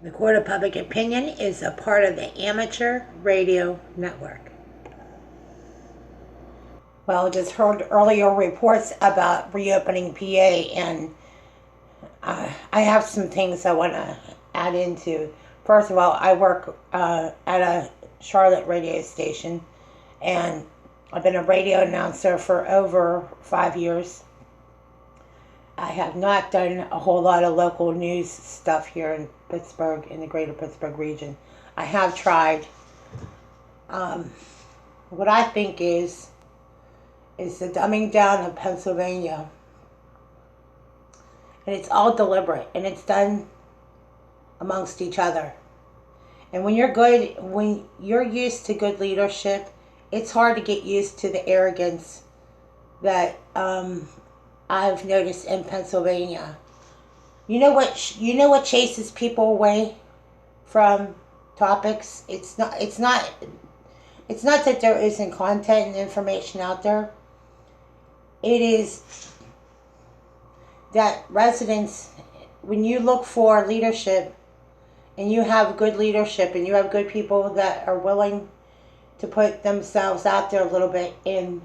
The Court of Public Opinion is a part of the Amateur Radio Network. Well, just heard earlier reports about reopening PA, and I have some things I want to add into. First of all, I work at a Charlotte radio station, and I've been a radio announcer for over 5 years. I have not done a whole lot of local news stuff here in Pittsburgh, in the greater Pittsburgh region. I have tried. Um, what I think is the dumbing down of Pennsylvania, and it's all deliberate, and it's done amongst each other. And when you're used to good leadership, it's hard to get used to the arrogance that I've noticed in Pennsylvania. You know what? You know what chases people away from topics? It's not that there isn't content and information out there. It is that residents, when you look for leadership, and you have good leadership, and you have good people that are willing to put themselves out there a little bit and,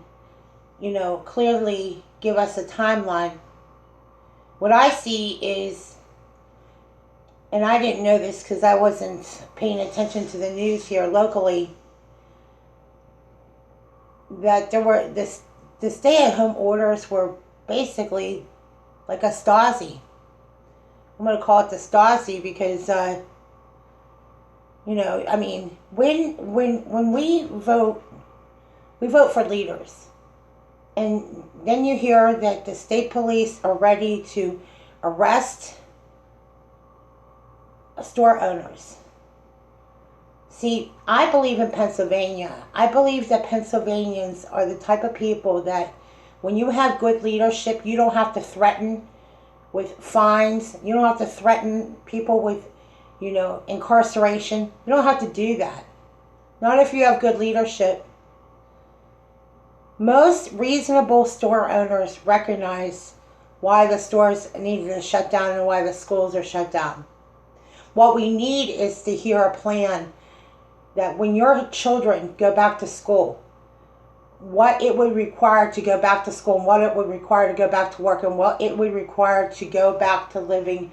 clearly give us a timeline. What I see is, and I didn't know this because I wasn't paying attention to the news here locally, that there were the stay-at-home orders were basically like a Stasi. I'm going to call it the Stasi because, I mean, when we vote for leaders. And then you hear that the state police are ready to arrest store owners. See, I believe in Pennsylvania. I believe that Pennsylvanians are the type of people that when you have good leadership, you don't have to threaten with fines. You don't have to threaten people with, incarceration. You don't have to do that. Not if you have good leadership. Most reasonable store owners recognize why the stores needed to shut down and why the schools are shut down. What we need is to hear a plan that when your children go back to school, what it would require to go back to school, and what it would require to go back to work, and what it would require to go back to living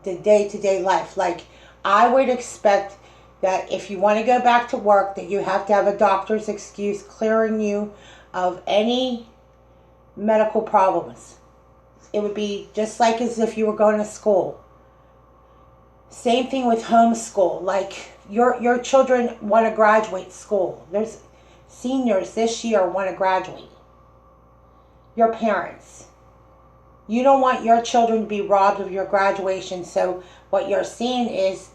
the day-to-day life. Like, I would expect that if you want to go back to work, that you have to have a doctor's excuse clearing you of any medical problems. It would be just like as if you were going to school. Same thing with homeschool. Like, your children want to graduate school. There's seniors this year want to graduate. Your parents. You don't want your children to be robbed of your graduation. So what you're seeing is,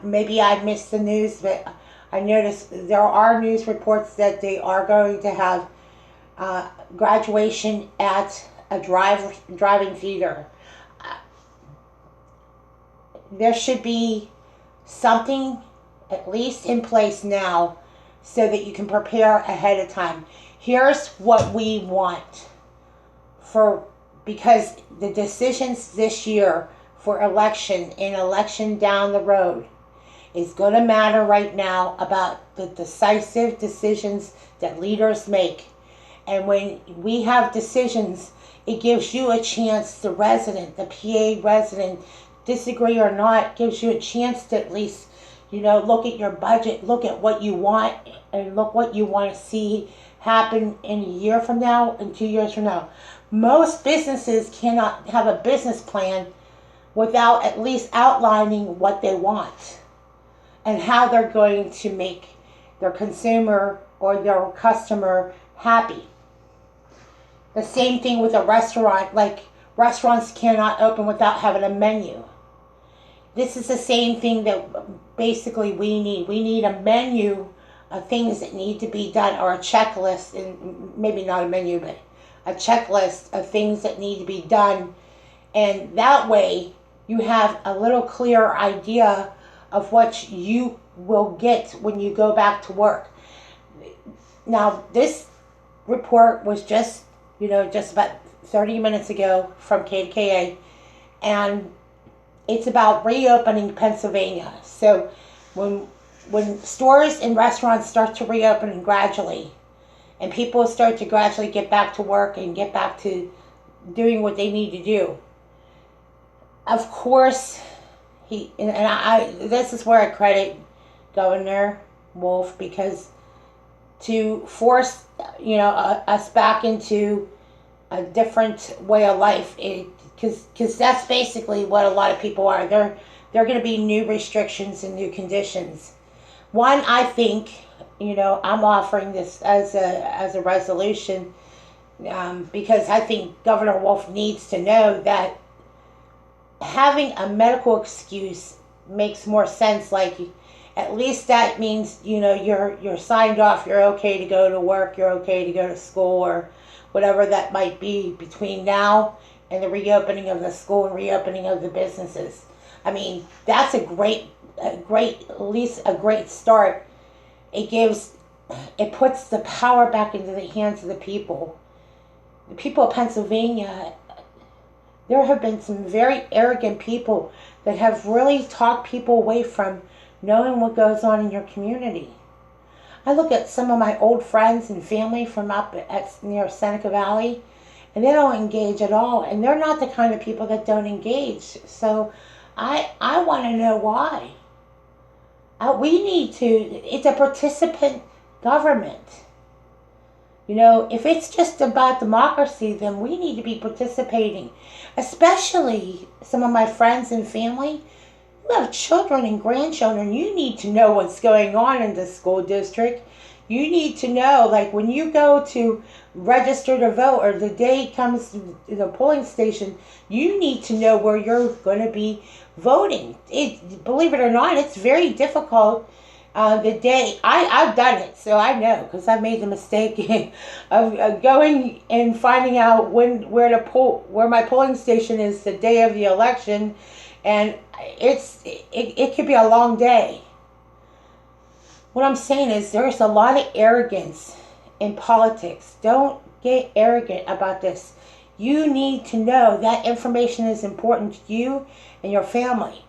maybe I missed the news, but I noticed there are news reports that they are going to have graduation at a driving theater. There should be something at least in place now so that you can prepare ahead of time. Here's what we want because the decisions this year for election and election down the road is going to matter right now about the decisive decisions that leaders make. And when we have decisions, it gives you a chance, the resident, the PA resident, disagree or not, gives you a chance to at least, look at your budget, look at what you want, and look what you want to see happen in a year from now and 2 years from now. Most businesses cannot have a business plan without at least outlining what they want and how they're going to make their consumer or their customer happy. The same thing with a restaurant. Like, restaurants cannot open without having a menu. This is the same thing that basically we need. We need a menu of things that need to be done, or a checklist, and maybe not a menu, but a checklist of things that need to be done. And that way you have a little clearer idea of what you will get when you go back to work. Now, this report was just about 30 minutes ago from KDKA, and it's about reopening Pennsylvania. So when stores and restaurants start to reopen gradually, and people start to gradually get back to work and get back to doing what they need to do, of course, this is where I credit Governor Wolf, because to force us back into a different way of life, because that's basically what a lot of people are. They're going to be new restrictions and new conditions. One, I think, I'm offering this as a resolution, because I think Governor Wolf needs to know that having a medical excuse makes more sense. Like, at least that means, you're signed off, you're okay to go to work, you're okay to go to school, or whatever that might be between now and the reopening of the school and reopening of the businesses. I mean, that's at least a great start. It puts the power back into the hands of the people. The people of Pennsylvania, there have been some very arrogant people that have really talked people away from knowing what goes on in your community. I look at some of my old friends and family from up near Seneca Valley, and they don't engage at all. And they're not the kind of people that don't engage. So I want to know why. It's a participant government. If it's just about democracy, then we need to be participating. Especially some of my friends and family who have children and grandchildren. You need to know what's going on in the school district. You need to know, like, when you go to register to vote, or the day comes to the polling station, you need to know where you're going to be voting. Believe it or not, it's very difficult. The day I've done it, so I know, because I made the mistake of going and finding out where my polling station is the day of the election, and it could be a long day. What I'm saying is, there's a lot of arrogance in politics. Don't get arrogant about this. You need to know that information is important to you and your family.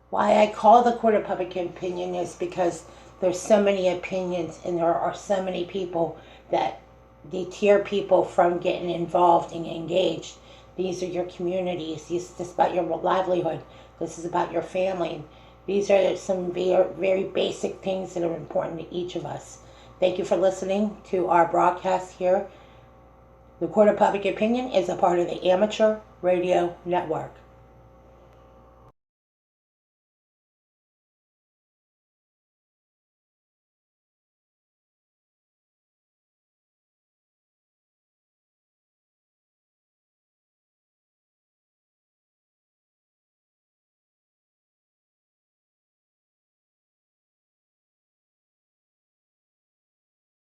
Why I call the Court of Public Opinion is because there's so many opinions, and there are so many people that deter people from getting involved and engaged. These are your communities. This is about your livelihood. This is about your family. These are some very basic things that are important to each of us. Thank you for listening to our broadcast here. The Court of Public Opinion is a part of the Amateur Radio Network.